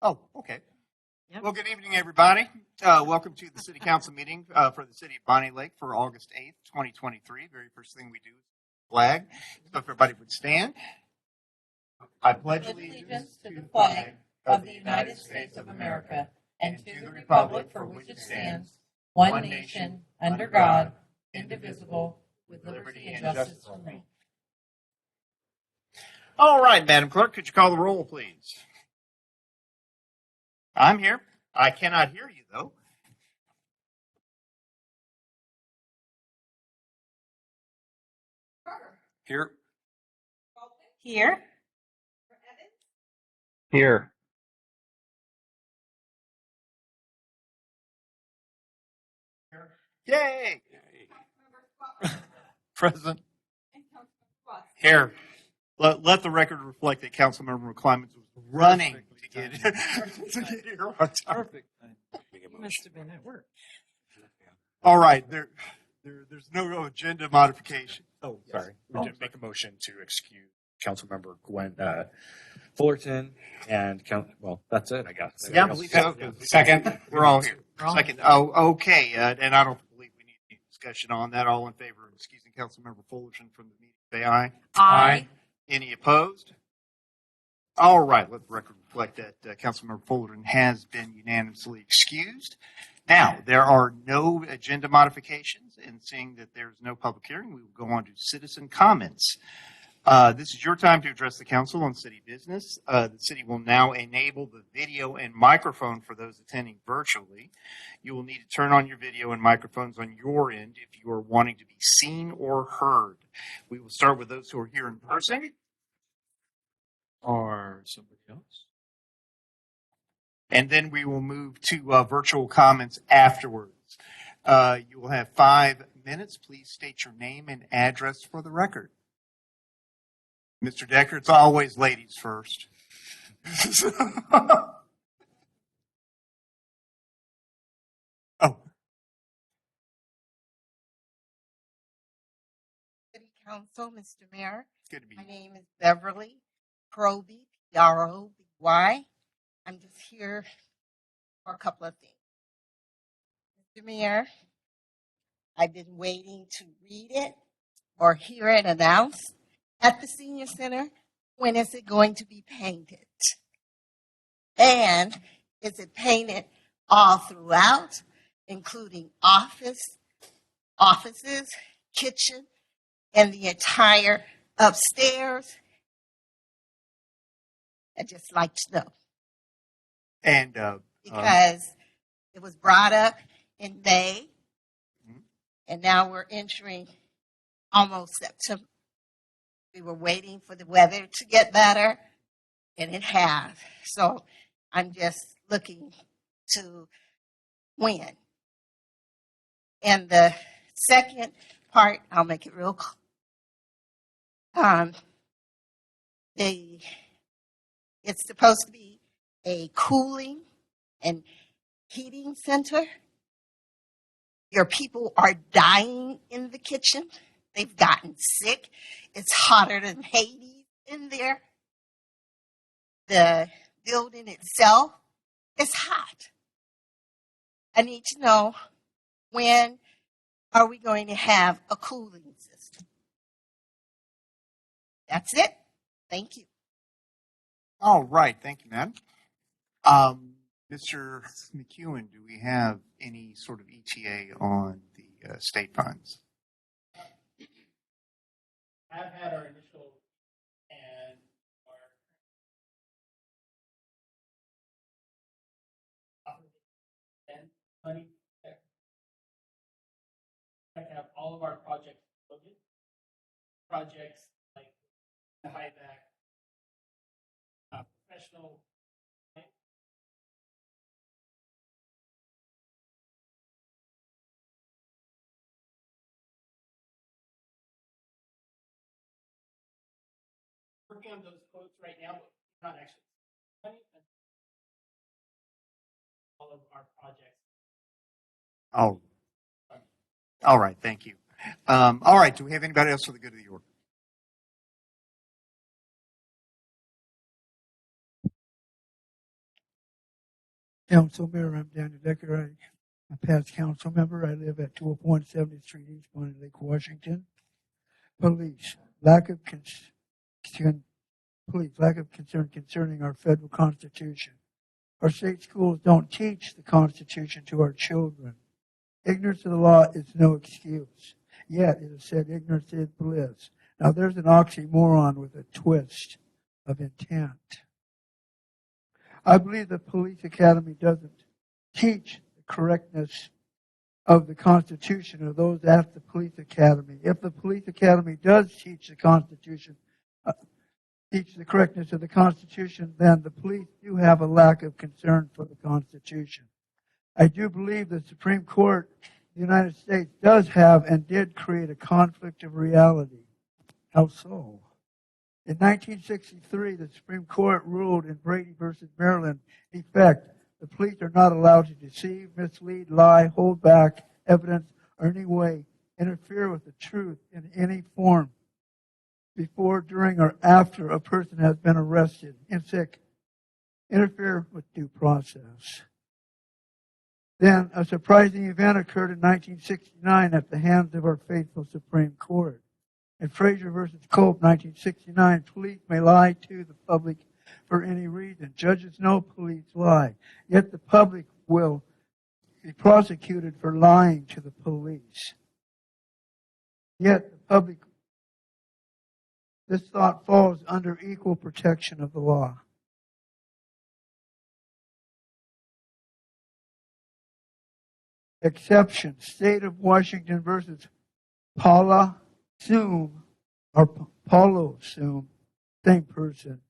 Oh, okay. Yep. Well, good evening, everybody. Welcome to the City Council meeting for the City of Bonnie Lake for August 8th, 2023. Very first thing we do is flag. So if everybody would stand. I pledge allegiance to the flag of the United States of America and to the republic for which it stands, one nation, under God, indivisible, with liberty and justice for all. All right, Madam Clerk, could you call the roll, please? I'm here. I cannot hear you, though. Here. Here. Here. Yay! Present. Here. Let the record reflect that Councilmember Clemens was running to get here on time. Perfect. You must have been at work. All right, there's no agenda modification. Oh, sorry. We didn't make a motion to excuse Councilmember Gwen Fullerton and well, that's it, I guess. Yeah, I believe so. Second. We're all here. Second. Oh, okay. And I don't believe we need any discussion on that. All in favor of excusing Councilmember Fullerton from the meeting, say aye. Aye. Any opposed? All right. Let the record reflect that Councilmember Fullerton has been unanimously excused. Now, there are no agenda modifications, and seeing that there's no public hearing, we will go on to citizen comments. This is your time to address the council on city business. The city will now enable the video and microphone for those attending virtually. You will need to turn on your video and microphones on your end if you are wanting to be seen or heard. We will start with those who are here in person. Or somebody else. And then we will move to virtual comments afterwards. You will have 5 minutes. Please state your name and address for the record. Mr. Decker, it's always ladies first. Oh, City Council, Mr. Mayor. good to be My name is Beverly Proby, P-R-O-B-Y. I'm just here for a couple of things. Mr. Mayor, I've been waiting to read it or hear it announced at the senior center. When is it going to be painted? And is it painted all throughout, including offices, kitchen, and the entire upstairs? I'd just like to know. and Because it was brought up in May, Mhm. and now we're entering almost September. We were waiting for the weather to get better, and it has. So I'm just looking to when. And the second part, I'll make it real it's supposed to be a cooling and heating center. Your people are dying in the kitchen. They've gotten sick. It's hotter than Hades in there. The building itself is hot. I need to know, when are we going to have a cooling system? That's it. Thank you. all right. Thank you, madam. Mr. McEwen, do we have any sort of ETA on the state funds? Have had our initial and our money. I have all of our projects loaded. Projects like the high back, professional. Working on those quotes right now, but not actually money. All of our projects. Oh, all right. Thank you. All right. Do we have anybody else for the good of the order? Council Mayor, I'm Daniel Decker. I'm a past council member. I live at 201 70th Street, East Bonnie Lake, Washington. Police, lack of concern concerning our federal Constitution. Our state schools don't teach the Constitution to our children. Ignorance of the law is no excuse. Yet it is said ignorance is bliss. Now there's an oxymoron with a twist of intent. I believe the police academy doesn't teach the correctness of the Constitution or those at the police academy. If the police academy does teach the Constitution, teach the correctness of the Constitution, then the police do have a lack of concern for the Constitution. I do believe the Supreme Court of the United States does have and did create a conflict of reality. How so? In 1963, the Supreme Court ruled in Brady versus Maryland, in effect, the police are not allowed to deceive, mislead, lie, hold back evidence, or in any way interfere with the truth in any form before, during, or after a person has been arrested. Interfere with due process. Then a surprising event occurred in 1969 at the hands of our faithful Supreme Court. In Frazier versus Culp, 1969, police may lie to the public for any reason. Judges know police lie, yet the public will be prosecuted for lying to the police. Yet the public, this thought falls under equal protection of the law. Exception, State of Washington versus Paula Soom, or Paulo Soom, same person.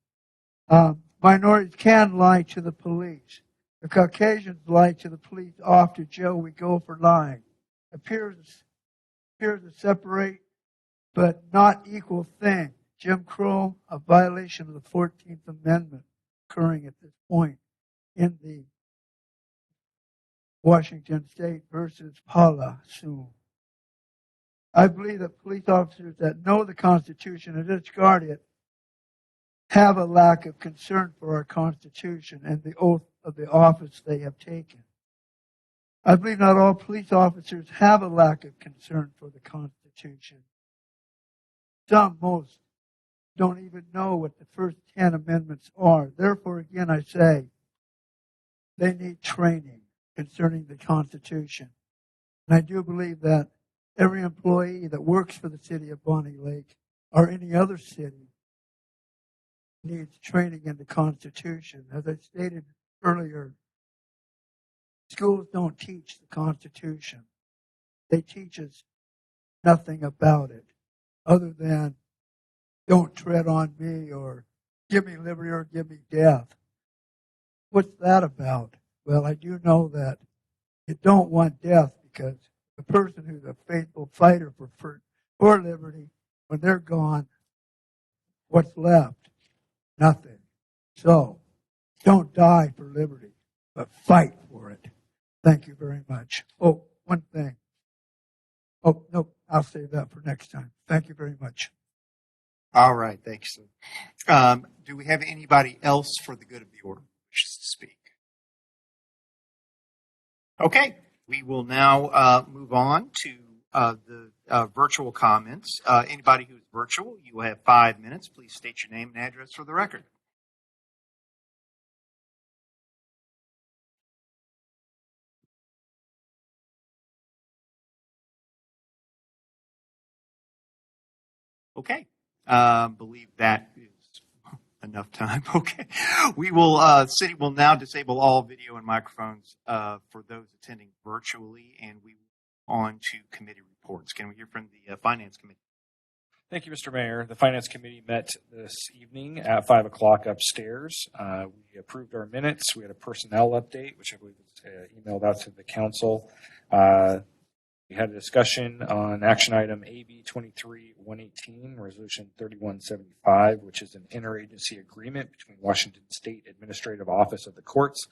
Minorities can lie to the police. The Caucasians lie to the police. Off to jail we go for lying. Appears to separate, but not equal thing. Jim Crow, a violation of the 14th Amendment occurring at this point in the Washington State versus Paula Soom. I believe that police officers that know the Constitution and discard it have a lack of concern for our Constitution and the oath of the office they have taken. I believe not all police officers have a lack of concern for the Constitution. Some, most, don't even know what the first 10 amendments are. Therefore, again, I say they need training concerning the Constitution. And I do believe that every employee that works for the city of Bonnie Lake or any other city needs training in the Constitution. As I stated earlier, schools don't teach the Constitution. They teach us nothing about it other than don't tread on me or give me liberty or give me death. What's that about? Well, I do know that you don't want death because the person who's a faithful fighter for liberty, when they're gone, what's left? Nothing. So, don't die for liberty, but fight for it. Thank you very much. Oh, one thing. Oh, no, I'll save that for next time. Thank you very much. All right. Thanks, sir. Do we have anybody else for the good of the order who wishes to speak? Okay. We will now move on to the virtual comments. Anybody who's virtual, you will have 5 minutes. Please state your name and address for the record. Okay. Believe that is enough time. Okay. We will, city will now disable all video and microphones for those attending virtually, and we will on to committee reports. Can we hear from the Finance Committee? Thank you, Mr. Mayor. The Finance Committee met this evening at 5 o'clock upstairs. We approved our minutes. We had a personnel update, which I believe was emailed out to the council. We had a discussion on action item AB 23-118, Resolution 3175, which is an interagency agreement between Washington State Administrative Office of the Courts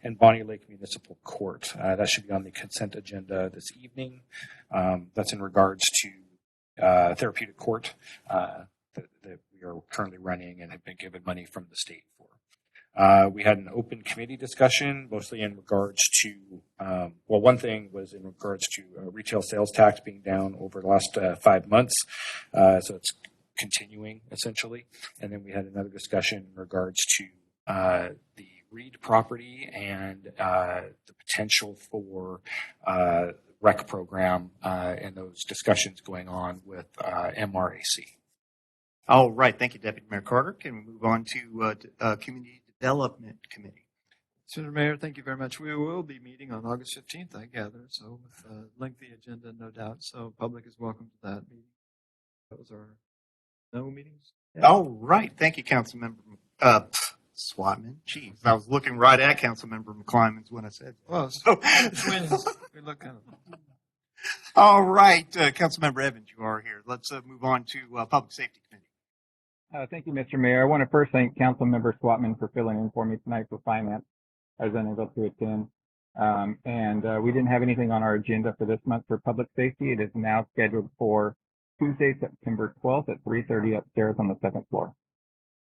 and Bonnie Lake Municipal Court. That should be on the consent agenda this evening. That's in regards to therapeutic court that we are currently running and have been given money from the state for. We had an open committee discussion, mostly in regards to, one thing was in regards to retail sales tax being down over the last 5 months. So it's continuing essentially. And then we had another discussion in regards to the Reed property and the potential for rec program and those discussions going on with MRAC. All right. Thank you, Deputy Mayor Carter. Can we move on to Community Development Committee? Senator Mayor, thank you very much. We will be meeting on August 15th, I gather, so with a lengthy agenda, no doubt. So public is welcome to that meeting. That was our no meetings. All right. Thank you, Councilmember Swatman. Jeez, I was looking right at Councilmember McClymonds when I said Well, so. twins. We look kind of. All right, Councilmember Evans, you are here. Let's move on to Public Safety Committee. Thank you, Mr. Mayor. I want to first thank Councilmember Swatman for filling in for me tonight for finance. I was unable to attend. We didn't have anything on our agenda for this month for public safety. It is now scheduled for Tuesday, September 12th at 3:30 upstairs on the second floor.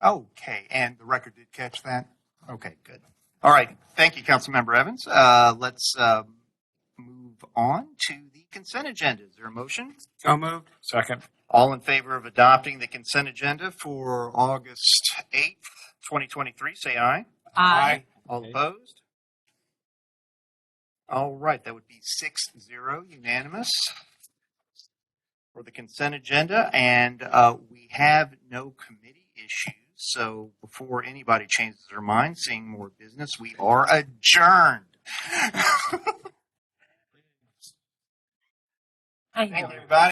Okay, and the record did catch that? Okay, good. All right, thank you, Councilmember Evans. Let's move on to the consent agenda. Is there a motion? So moved. Second. All in favor of adopting the consent agenda for August 8th, 2023, say aye. Aye. All opposed? All right, that would be 6-0 unanimous for the consent agenda, and we have no committee issues. So before anybody changes their mind, seeing more business, we are adjourned. I Thank know. you, everybody.